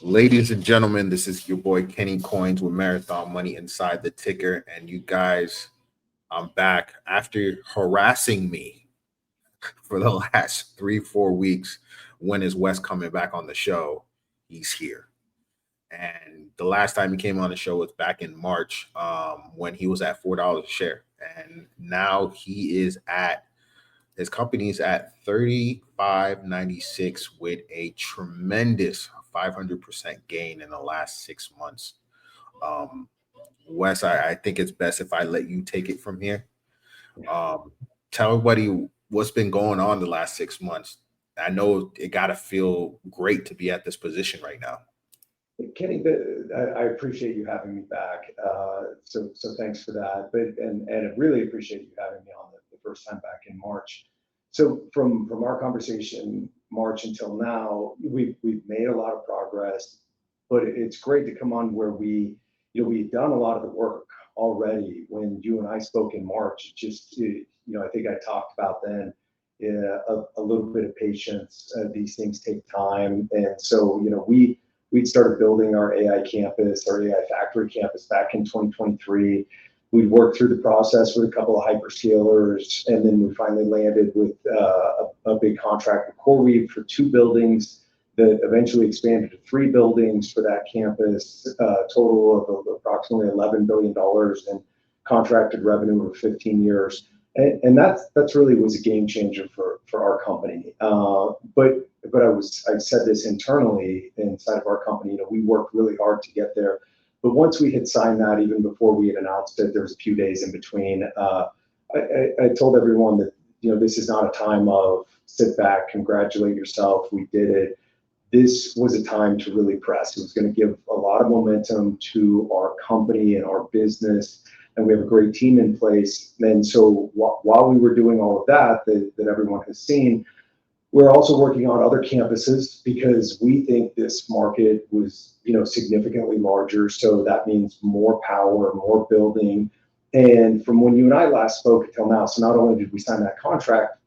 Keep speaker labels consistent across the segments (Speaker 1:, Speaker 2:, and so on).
Speaker 1: Ladies and gentlemen, this is your boy Kenny Coins with Marathon Money Inside the Ticker. And you guys, I'm back after harassing me for the last 3-4 weeks. When is Wes coming back on the show? He's here. And the last time he came on the show was back in March when he was at $4 a share. And now he is at, his company's at $35.96 with a tremendous 500% gain in the last 6 months. Wes, I think it's best if I let you take it from here. Tell everybody what's been going on the last 6 months. I know it got to feel great to be at this position right now.
Speaker 2: Kenny, I appreciate you having me back. So thanks for that. And I really appreciate you having me on the first time back in March. So from our conversation March until now, we've made a lot of progress, but it's great to come on where we've done a lot of the work already. When you and I spoke in March, I think I talked about then a little bit of patience. These things take time, and so we'd started building our AI campus, our AI factory campus back in 2023. We worked through the process with a couple of hyperscalers, and then we finally landed with a big contract with CoreWeave for 2 buildings that eventually expanded to 3 buildings for that campus, total of approximately $11 billion in contracted revenue over 15 years. And that's really was a game changer for our company. But I said this internally inside of our company, we worked really hard to get there. But once we had signed that, even before we had announced it, there was a few days in between. I told everyone that this is not a time of sit back, congratulate yourself, we did it. This was a time to really press. It was going to give a lot of momentum to our company and our business, and we have a great team in place. And so while we were doing all of that everyone has seen, we're also working on other campuses because we think this market was, significantly larger. So that means more power, more building. And from when you and I last spoke until now, so not only did we sign that contract,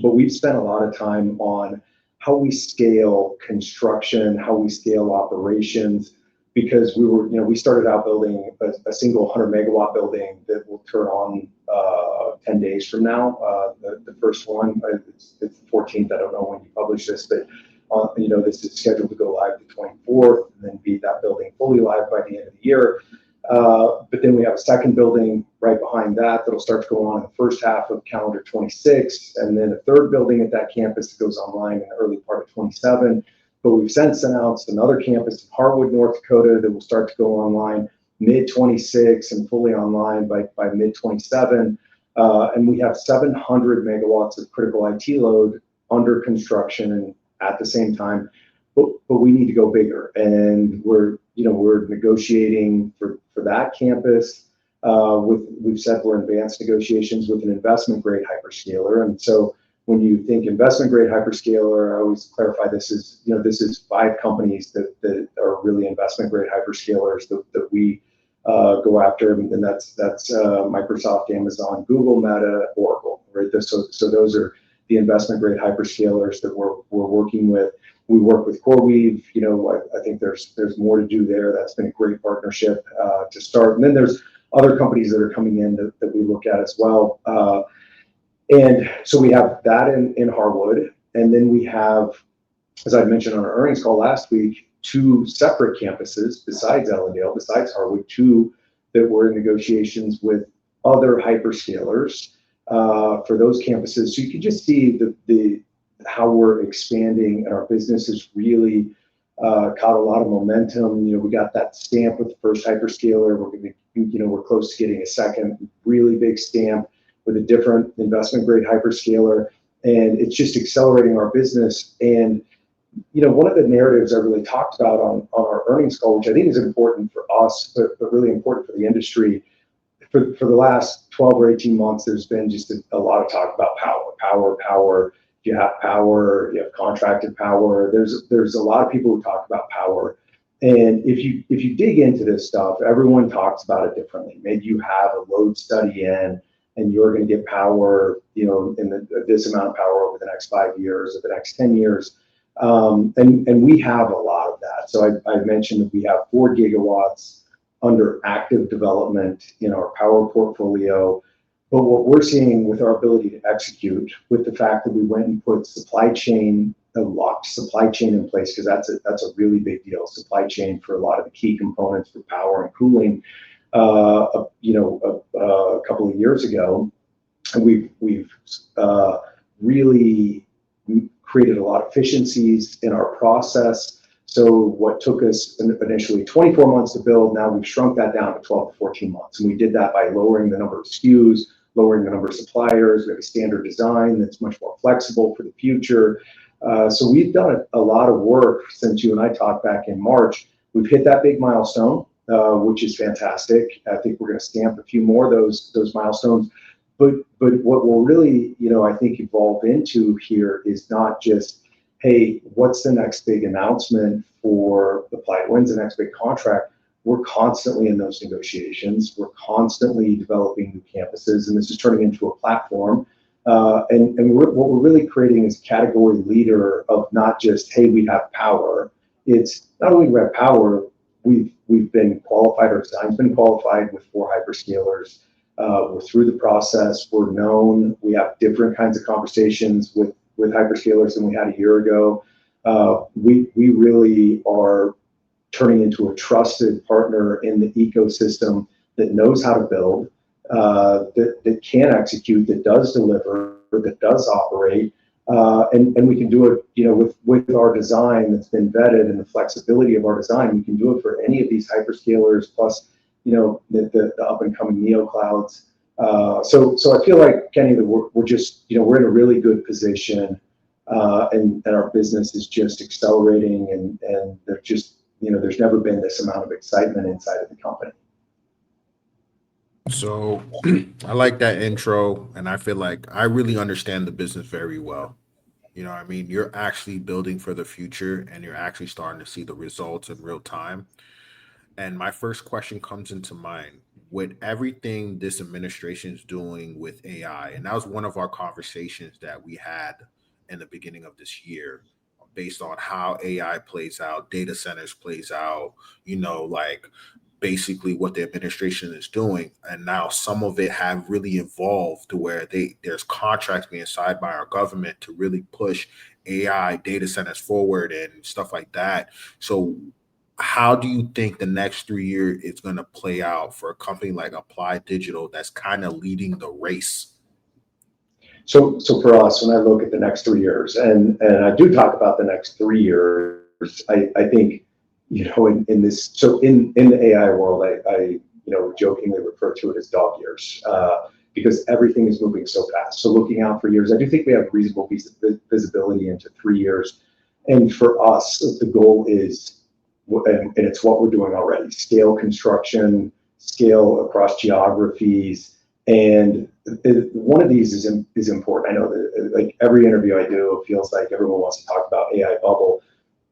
Speaker 2: but we've spent a lot of time on how we scale construction, how we scale operations, because we started out building a single 100 megawatt building that will turn on 10 days from now. The first one, it's the 14th. I don't know when you publish this, but this is scheduled to go live the 24th, and then be that building fully live by the end of the year. But then we have a second building right behind that'll start to go on in the first half of calendar 26, and then a third building at that campus that goes online in the early part of 27. But we've since announced another campus in Harwood, North Dakota, that will start to go online mid-26 and fully online by mid-27. And we have 700 megawatts of critical IT load under construction and at the same time. But we need to go bigger, and we're negotiating for that campus. We've said we're in advanced negotiations with an investment grade hyperscaler, and so when you think investment grade hyperscaler, I always clarify this is 5 companies that are really investment grade hyperscalers that we go after, and that's Microsoft, Amazon, Google, Meta, Oracle, right? So those are the investment grade hyperscalers that we're working with. We work with CoreWeave. I think there's more to do there. That's been a great partnership to start. And then there's other companies that are coming in that we look at as well. And so we have that in Harwood. And then we have, as I mentioned on our earnings call last week, 2 separate campuses besides Ellendale, besides Harwood, 2 that we're in negotiations with other hyperscalers for those campuses. So you can just see how we're expanding, and our business has really caught a lot of momentum. We got that stamp with the first hyperscaler. We're close to getting a second really big stamp with a different investment grade hyperscaler, and it's just accelerating our business. And one of the narratives I really talked about on our earnings call, which I think is important for us, but really important for the industry, for the last 12 or 18 months, there's been just a lot of talk about power. You have power, you have contracted power. There's a lot of people who talk about power. And if you dig into this stuff, everyone talks about it differently. Maybe you have a load study in, and you're going to get power, in this amount of power over the next 5 years or the next 10 years. And we have a lot of that. that. So I mentioned that we have 4 gigawatts under active development in our power portfolio. But what we're seeing with our ability to execute, with the fact that we went and put supply chain, a locked supply chain in place, because that's a really big deal, supply chain for a lot of the key components for power and cooling, a couple of years ago. And we've really created a lot of efficiencies in our process. So what took us initially 24 months to build, now we've shrunk that down to 12 to 14 months. And we did that by lowering the number of SKUs, lowering the number of suppliers. We have a standard design that's much more flexible for the future. So we've done a lot of work since you and I talked back in March. We've hit that big milestone, which is fantastic. I think we're going to stamp a few more of those milestones. But what will really, I think evolve into here is not just, hey, what's the next big announcement for Applied? When's the next big contract? We're constantly in those negotiations. We're constantly developing new campuses, and this is turning into a platform. And what we're really creating is a category leader of not just, hey, we have power. It's not only we have power, we've been qualified, our design's been qualified with 4 hyperscalers. We're through the process. We're known. We have different kinds of conversations with hyperscalers than we had a year ago. We really are turning into a trusted partner in the ecosystem that knows how to build, that can execute, that does deliver, that does operate, and we can do it, with our design that's been vetted and the flexibility of our design. We can do it for any of these hyperscalers, plus the up and coming neo clouds. So I feel like, Kenny, that we're just we're in a really good position, and our business is just accelerating, and there's just there's never been this amount of excitement inside of the company.
Speaker 1: So I like that intro, and I feel like I really understand the business very well. I mean, you're actually building for the future, and you're actually starting to see the results in real time. And my first question comes into mind with everything this administration is doing with AI. And that was one of our conversations that we had in the beginning of this year, based on how AI plays out, data centers plays out, like basically what the administration is doing. And now some of it have really evolved to where there's contracts being signed by our government to really push AI data centers forward and stuff like that. So how do you think the next 3 years is going to play out for a company like Applied Digital that's kind of leading the race?
Speaker 2: So for us, when I look at the next 3 years, and I do talk about the next 3 years, I think, in this, so in the AI world, I jokingly refer to it as dog years, because everything is moving so fast. So looking out for years, I do think we have reasonable visibility into 3 years. And for us, the goal is, and it's what we're doing already, scale construction, scale across geographies. And one of these is important. I know that like every interview I do, it feels like everyone wants to talk about AI bubble.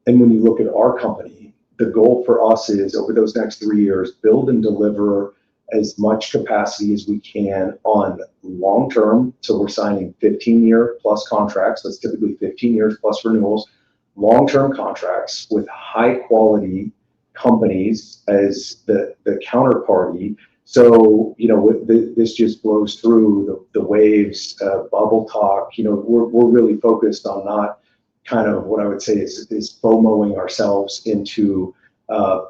Speaker 2: And when you look at our company, the goal for us is over those next 3 years, build and deliver as much capacity as we can on long term. So we're signing 15-year plus contracts. That's typically 15 years plus renewals, long-term contracts with high quality companies as the counterparty. So, this just blows through the waves, bubble talk. We're really focused on not kind of what I would say is FOMOing ourselves into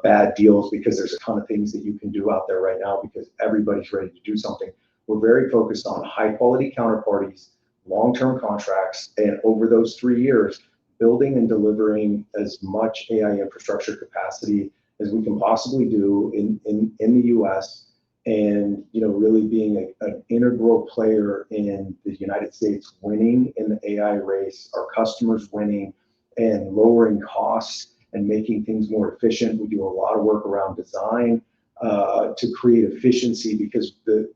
Speaker 2: bad deals, because there's a ton of things that you can do out there right now because everybody's ready to do something. We're very focused on high quality counterparties, long-term contracts, and over those 3 years, building and delivering as much AI infrastructure capacity as we can possibly do in the US, and really being an integral player in the United States, winning in the AI race, our customers winning, and lowering costs and making things more efficient. We do a lot of work around design to create efficiency, because the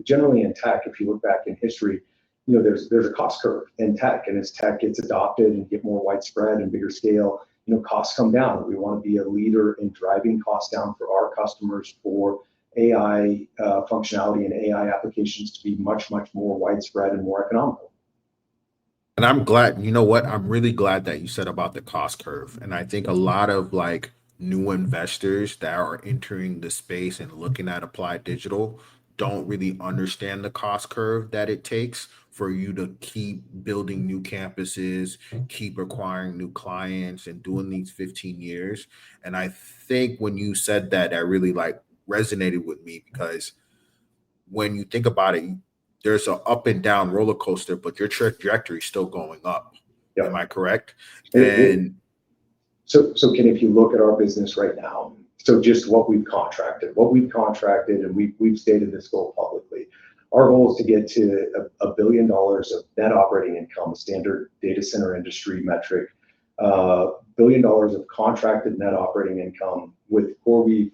Speaker 2: generally in tech, if you look back in history, there's a cost curve in tech, and as tech gets adopted and get more widespread and bigger scale, costs come down. We want to be a leader in driving costs down for our customers, for AI functionality and AI applications to be much, much more widespread and more economical.
Speaker 1: And I'm glad, you know what? I'm really glad that you said about the cost curve. And I think a lot of like new investors that are entering the space and looking at applied digital don't really understand the cost curve that it takes for you to keep building new campuses, keep acquiring new clients and doing these 15 years. And I think when you said that, that really like resonated with me because when you think about it, there's an up and down roller coaster, but your trajectory is still going up.
Speaker 2: Yeah.
Speaker 1: Am I correct?
Speaker 2: It,
Speaker 1: And
Speaker 2: so Ken, if you look at our business right now, so just what we've contracted, and we've stated this goal publicly. Our goal is to get to $1 billion of net operating income, a standard data center industry metric, $1 billion of contracted net operating income with CoreWeave.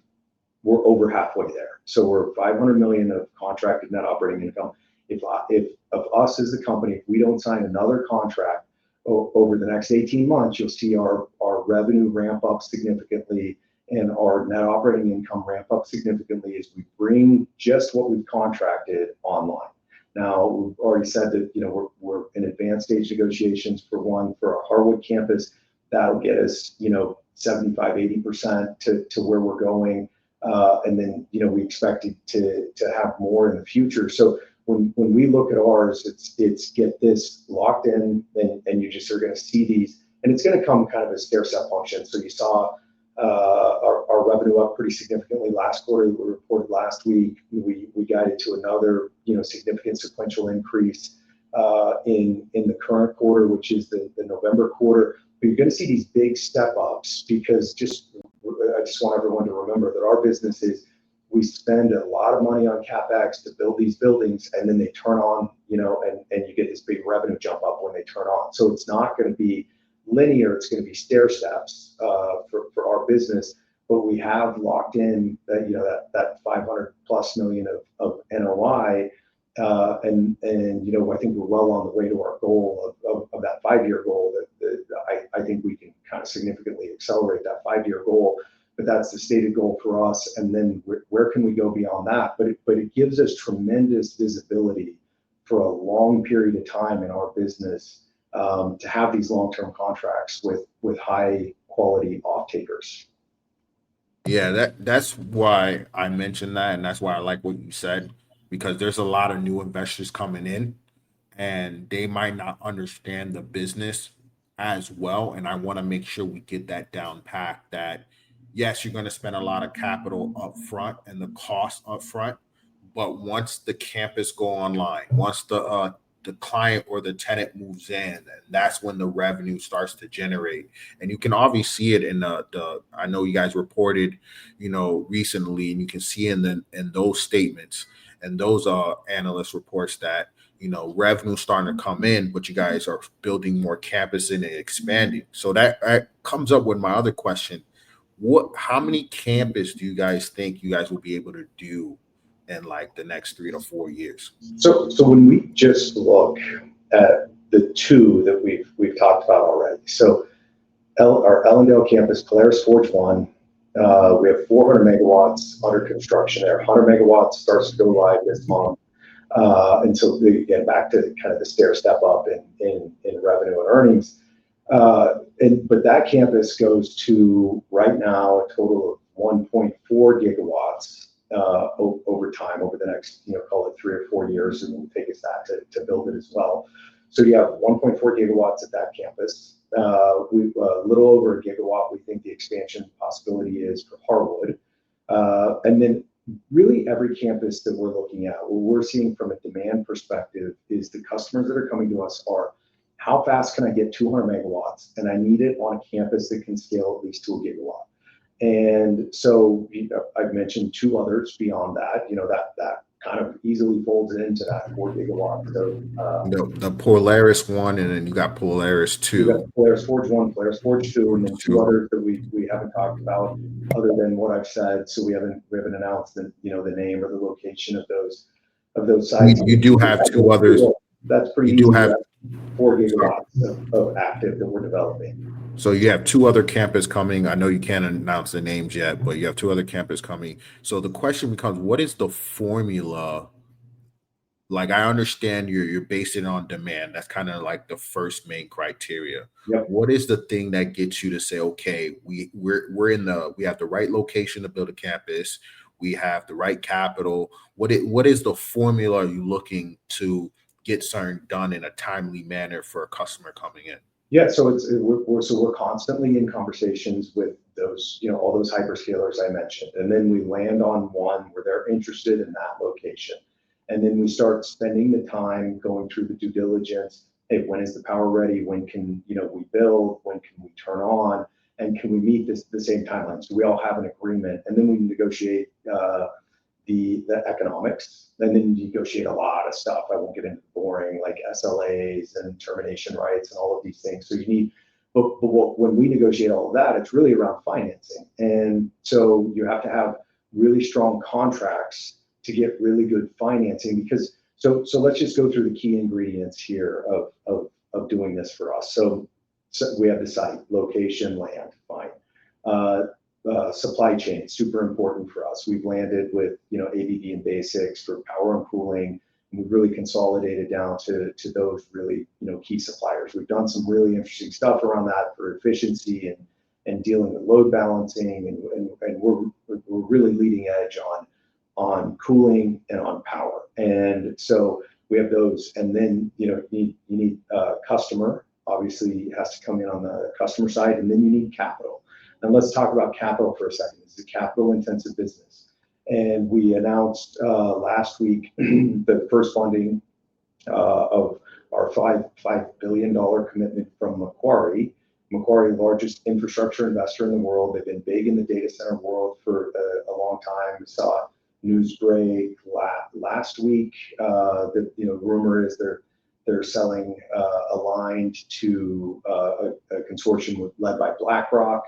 Speaker 2: We're over halfway there. So we're 500 million of contracted net operating income. If of us as the company, if we don't sign another contract over the next 18 months, you'll see our revenue ramp up significantly and our net operating income ramp up significantly as we bring just what we've contracted online. Now, we've already said that, you know, we're in advanced stage negotiations for our Harwood campus. That'll get us, you know, 75, 80% to where we're going. And then, you know, we expect to have more in the future. So when we look at ours, it's get this locked in, and you just are going to see these, and it's going to come kind of a stair step function. So you saw our revenue up pretty significantly last quarter. We reported last week. We guided to another, you know, significant sequential increase in the current quarter, which is the November quarter. But you're going to see these big step ups because I just want everyone to remember that our business is, we spend a lot of money on CapEx to build these buildings, and then they turn on, you know, and you get this big revenue jump up when they turn on. So it's not going to be linear, it's going to be stair steps for our business, but we have locked in that, you know, that 500 plus million of NOI, and you know, I think we're well on the way to our goal of that 5-year goal. That I think we can kind of significantly accelerate that 5-year goal. But that's the stated goal for us. And then where can we go beyond that? But it gives us tremendous visibility for a long period of time in our business, to have these long-term contracts with high quality off-takers.
Speaker 1: yeah, that's why I mentioned that, and that's why I like what you said, because there's a lot of new investors coming in and they might not understand the business as well. And I want to make sure we get that down pat that yes, you're going to spend a lot of capital up front and the cost up front, but once the campus go online, once the client or the tenant moves in, and that's when the revenue starts to generate. And you can obviously see it in the I know you guys reported, you know, recently, and you can see in those statements and those analyst reports that, you know, revenue starting to come in, but you guys are building more campus and expanding. So that comes up with my other question. How many campus do you guys think you guys will be able to do in like the next 3 to 4 years?
Speaker 2: So when we just look at the two that we've talked about already, so our Ellendale campus, Polaris Forge 1, we have 400 megawatts under construction there. 100 megawatts starts to go live this month. And so we get back to kind of the stair step up in revenue and earnings. But that campus goes to right now a total of 1.4 gigawatts over time, over the next, you know, call it 3 or 4 years, and it will take us that to build it as well. So you have 1.4 gigawatts at that campus. We've a little over a gigawatt we think the expansion possibility is for Harwood. And then really every campus that we're looking at, what we're seeing from a demand perspective is the customers that are coming to us are, how fast can I get 200 megawatts? And I need it on a campus that can scale at least to a gigawatt. And so, you know, I've mentioned 2 others beyond that, you know, that kind of easily folds into that 4 gigawatts. So
Speaker 1: The Polaris one, and then you got Polaris 2.
Speaker 2: We got Polaris Forge 1, Polaris Forge 2, and then 2 others that we haven't talked about other than what I've said. So we haven't announced the, you know, the name or the location of those sites.
Speaker 1: You do have 2 others.
Speaker 2: That's pretty easy. You do have 4 gigawatts of active that we're developing.
Speaker 1: So you have 2 other campus coming. I know you can't announce the names yet, but you have 2 other campus coming. So the question becomes, what is the formula like I understand you're based it on demand. That's kind of like the first main criteria.
Speaker 2: Yep.
Speaker 1: What is the thing that gets you to say, okay, we have the right location to build a campus, we have the right capital. What is the formula you looking to get something done in a timely manner for a customer coming in?
Speaker 2: Yeah, so we're constantly in conversations with those, all those hyperscalers I mentioned, and then we land on one where they're interested in that location, and then we start spending the time going through the due diligence. Hey, when is the power ready? When can we build? When can we turn on? And can we meet the same timeline? So we all have an agreement, and then we negotiate the economics, and then you negotiate a lot of stuff. I won't get into boring like SLAs and termination rights and all of these things. So you need, when we negotiate all of that, it's really around financing. And so you have to have really strong contracts to get really good financing, because so let's just go through the key ingredients here of doing this for us. So we have the site, location, land, fine. Supply chain, super important for us. We've landed with ABB and Basics for power and cooling, and we've really consolidated down to those really key suppliers. We've done some really interesting stuff around that for efficiency and dealing with load balancing, and we're really leading edge on cooling and on power. And so we have those, and then you need customer, obviously has to come in on the customer side, and then you need capital. And let's talk about capital for a second. It's a capital-intensive business. And we announced last week the first funding of our $5 billion commitment from Macquarie. Macquarie, largest infrastructure investor in the world. They've been big in the data center world for a long time. We saw news break last week. The rumor is they're selling Aligned to a consortium led by BlackRock.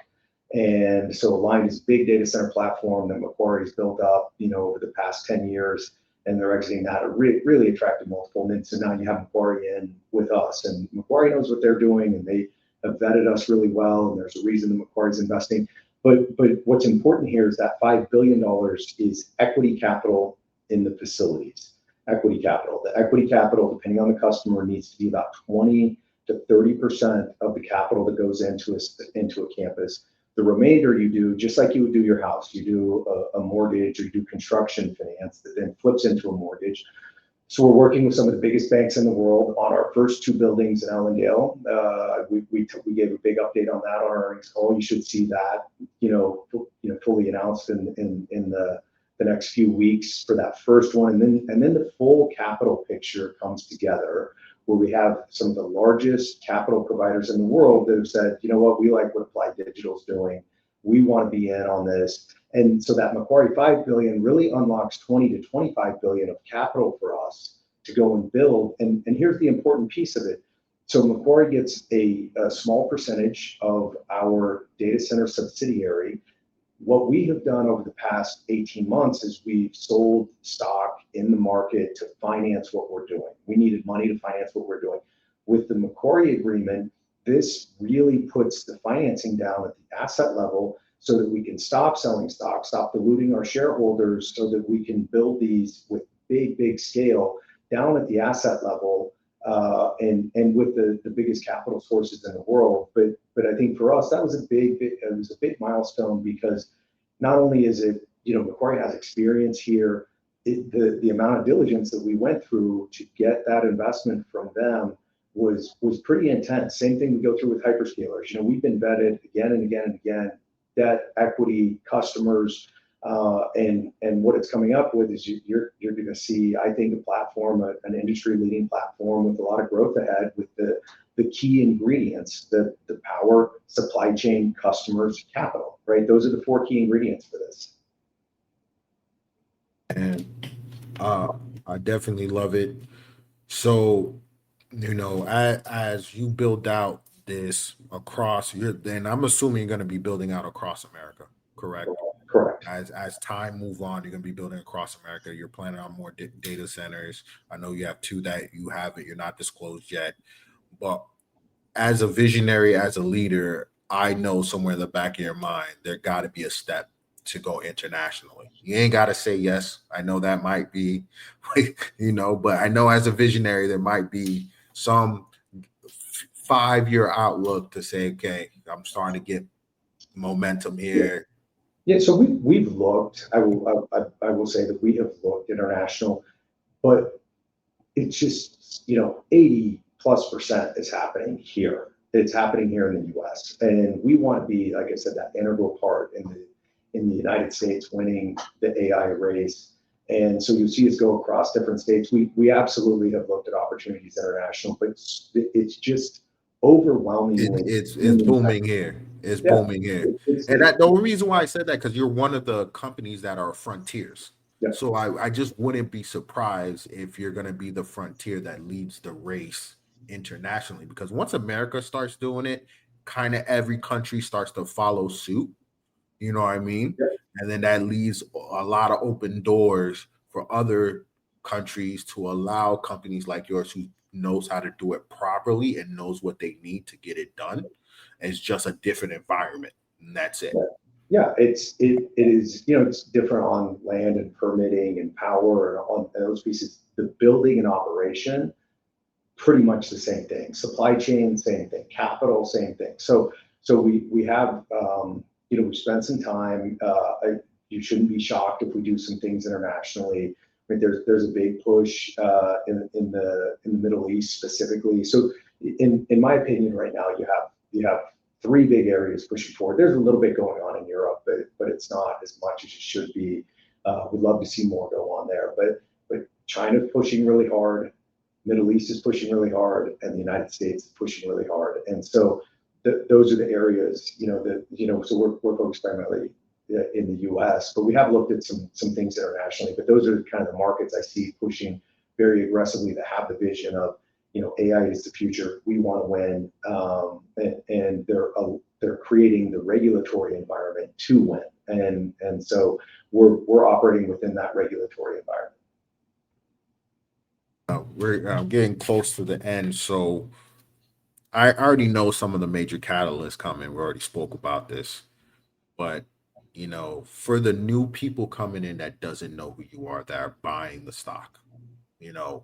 Speaker 2: And so Aligned is a big data center platform that Macquarie's built up, over the past 10 years, and they're exiting that at a really attractive multiple. And so now you have Macquarie in with us, and Macquarie knows what they're doing, and they have vetted us really well, and there's a reason that Macquarie's investing. But what's important here is that $5 billion is equity capital in the facilities. Equity capital. The equity capital, depending on the customer, needs to be about 20 to 30% of the capital that goes into a campus. The remainder you do just like you would do your house. You do a mortgage, or you do construction finance that then flips into a mortgage. So we're working with some of the biggest banks in the world on our first 2 buildings in Ellendale. We gave a big update on that on our earnings call. You should see that fully announced in the next few weeks for that first one, and then the full capital picture comes together, where we have some of the largest capital providers in the world that have said, you know what, we like what Applied Digital's doing. We want to be in on this. And so that Macquarie $5 billion really unlocks 20 to 25 billion of capital for us to go and build. And here's the important piece of it. So Macquarie gets a small percentage of our data center subsidiary. What we have done over the past 18 months is we've sold stock in the market to finance what we're doing. We needed money to finance what we're doing. With the Macquarie agreement, this really puts the financing down at the asset level so that we can stop selling stock, stop diluting our shareholders, so that we can build these with big scale down at the asset level, and with the biggest capital sources in the world. But I think for us, that was a big milestone, because not only is it, Macquarie has experience here, the amount of diligence that we went through to get that investment from them was pretty intense. Same thing we go through with hyperscalers. We've been vetted again and again and again, debt, equity, customers, and what it's coming up with is you're going to see, I think, a platform, an industry-leading platform with a lot of growth ahead, with the key ingredients, the power, supply chain, customers, capital, right? Those are the 4 key ingredients for this.
Speaker 1: And I definitely love it. So, as you build out this across then I'm assuming you're going to be building out across America, correct?
Speaker 2: Correct.
Speaker 1: As time move on, you're going to be building across America. You're planning on more data centers. I know you have 2 that you're not disclosed yet. But as a visionary, as a leader, I know somewhere in the back of your mind, there got to be a step to go internationally. You ain't got to say yes. I know that might be, but I know as a visionary, there might be some 5-year outlook to say, okay, I'm starting to get momentum here.
Speaker 2: Yeah, so we've looked. I will say that we have looked international, but it's just 80+% is happening here. It's happening here in the U.S. and we want to be, like I said, that integral part in the United States winning the AI race. And so you see us go across different states. We absolutely have looked at opportunities international, but it's just overwhelmingly.
Speaker 1: It's booming here. It's booming here. And the only reason why I said that, because you're one of the companies that are frontiers. Yeah. So I just wouldn't be surprised if you're going to be the frontier that leads the race internationally, because once America starts doing it, kind of every country starts to follow suit. You know what I mean? Yeah. And then that leaves a lot of open doors for other countries to allow companies like yours who knows how to do it properly and knows what they need to get it done. It's just a different environment, and that's it.
Speaker 2: Yeah, it is, it's different on land and permitting and power and on those pieces. The building and operation, pretty much the same thing. Supply chain, same thing. Capital, same thing. So we have we spent some time. You shouldn't be shocked if we do some things internationally. I mean, there's a big push in the Middle East specifically. So in my opinion, right now you have 3 big areas pushing forward. There's a little bit going on in Europe, but it's not as much as it should be. We'd love to see more go on there, but China's pushing really hard, Middle East is pushing really hard, and the United States is pushing really hard. And so those are the areas, so we're focused primarily in the U.S., but we have looked at some things internationally. But those are kind of the markets I see pushing very aggressively, that have the vision of, AI is the future. We want to win, and they're creating the regulatory environment to win, and so we're operating within that regulatory environment.
Speaker 1: We're getting close to the end, so I already know some of the major catalysts coming. We already spoke about this, but for the new people coming in that doesn't know who you are, that are buying the stock,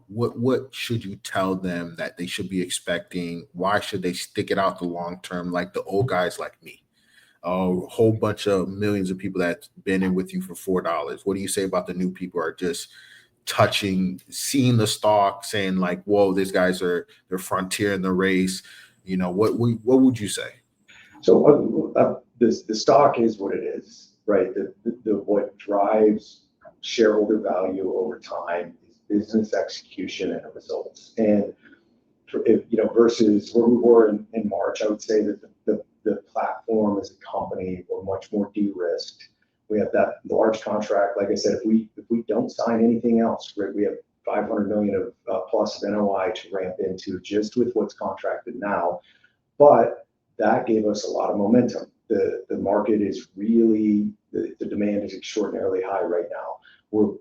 Speaker 1: what should you tell them that they should be expecting? Why should they stick it out the long term, like the old guys like me? A whole bunch of millions of people that's been in with you for $4. What do you say about the new people who are just seeing the stock, saying like, whoa, these guys they're frontier in the race? What would you say?
Speaker 2: So the stock is what it is, right? The what drives shareholder value over time is business execution and results. And versus where we were in March, I would say that the platform as a company, we're much more de-risked. We have that large contract. Like I said, if we don't sign anything else, right, we have 500 million of plus of NOI to ramp into just with what's contracted now. But that gave us a lot of momentum. The market is really, the demand is extraordinarily high right now. We're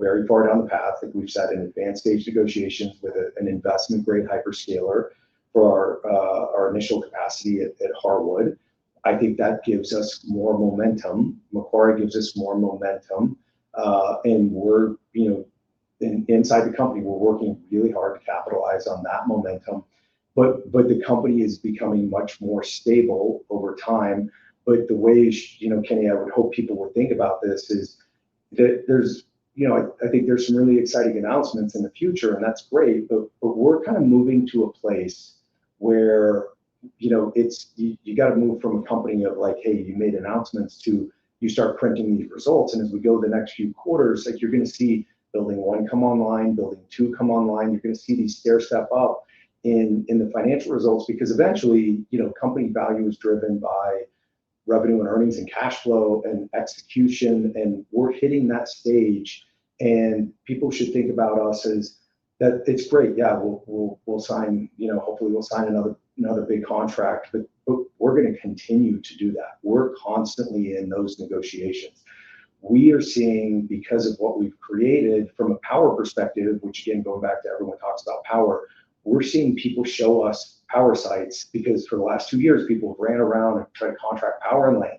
Speaker 2: very far down the path. Like we've said, in advanced stage negotiations with an investment grade hyperscaler for our initial capacity at Harwood. I think that gives us more momentum. Macquarie gives us more momentum, and we're inside the company, we're working really hard to capitalize on that momentum. But the company is becoming much more stable over time. But the way, Kenny, I would hope people would think about this is that there's, I think there's some really exciting announcements in the future, and that's great. But we're kind of moving to a place where, it's you got to move from a company of like, hey, you made announcements to you start printing these results. And as we go the next few quarters, like you're going to see building 1 come online, building 2 come online. You're going to see these stair step up in the financial results, because eventually, company value is driven by revenue and earnings and cash flow and execution, and we're hitting that stage. And people should think about us as that. It's great, yeah. We'll sign, hopefully we'll sign another big contract, but we're going to continue to do that. We're constantly in those negotiations. We are seeing, because of what we've created from a power perspective, which again, going back to everyone talks about power, we're seeing people show us power sites, because for the last 2 years, people have ran around and tried to contract power and land.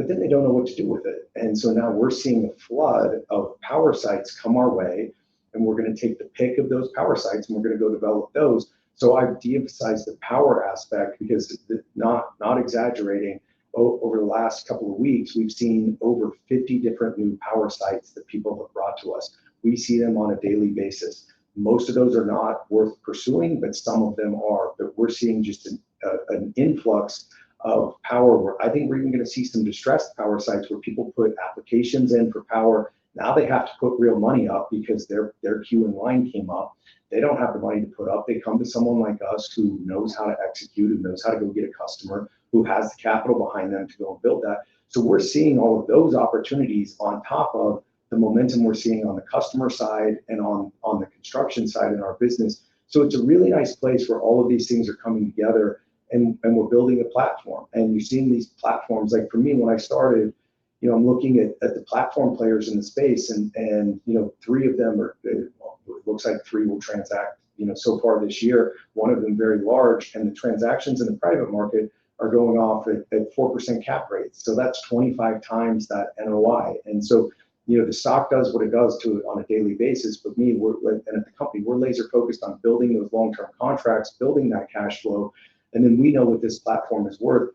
Speaker 2: but then they don't know what to do with it. And so now we're seeing a flood of power sites come our way, and we're going to take the pick of those power sites and we're going to go develop those. So I've de-emphasized the power aspect because, not exaggerating, over the last couple of weeks, we've seen over 50 different new power sites that people have brought to us. We see them on a daily basis. Most of those are not worth pursuing, but some of them are. But we're seeing just an influx of power where I think we're even going to see some distressed power sites where people put applications in for power. Now they have to put real money up because their queue in line came up. They don't have the money to put up. They come to someone like us who knows how to execute, who knows how to go get a customer, who has the capital behind them to go and build that. So we're seeing all of those opportunities on top of the momentum we're seeing on the customer side and on the construction side in our business. So it's a really nice place where all of these things are coming together, and we're building a platform. And you're seeing these platforms, like for me, when I started, I'm looking at the platform players in the space, and 3 of them are, well, it looks like 3 will transact, so far this year, 1 of them very large, and the transactions in the private market are going off at 4% cap rates. So that's 25 times that NOI. And so, the stock does what it does to it on a daily basis. But me, and at the company, we're laser focused on building those long-term contracts, building that cash flow. And then we know what this platform is worth.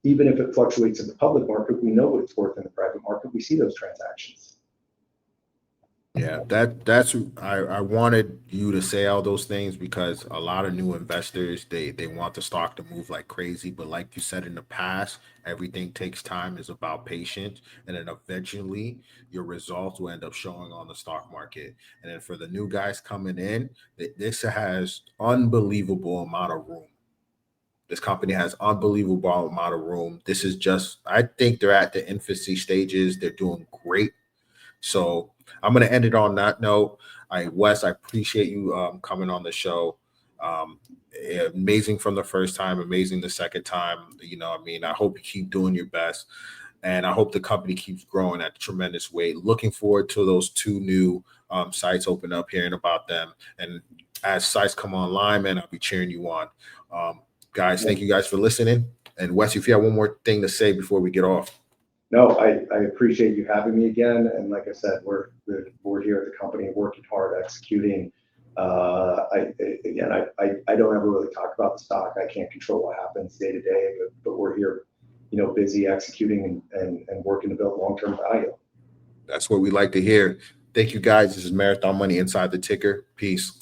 Speaker 2: Even if it fluctuates in the public market, we know what it's worth in the private market. We see those transactions.
Speaker 1: Yeah, that's I wanted you to say all those things because a lot of new investors, they want the stock to move like crazy, but like you said in the past, everything takes time. It's about patience, and then eventually your results will end up showing on the stock market. And then for the new guys coming in, this has unbelievable amount of room. This company has unbelievable amount of room. This is just, I think they're at the infancy stages. They're doing great. So I'm going to end it on that note. Wes, I appreciate you coming on the show. Amazing from the first time, amazing the second time. I hope you keep doing your best, and I hope the company keeps growing at a tremendous rate. Looking forward to those 2 new sites open up, hearing about them. And as sites come online, man, I'll be cheering you on. Guys, thank you guys for listening. And Wes, if you have one more thing to say before we get off.
Speaker 2: No, I appreciate you having me again. And like I said, we're here at the company working hard, executing. I don't ever really talk about the stock. I can't control what happens day to day, but we're here, busy executing and working to build long-term value.
Speaker 1: That's what we like to hear. Thank you guys. This is Marathon Money Inside the Ticker. Peace.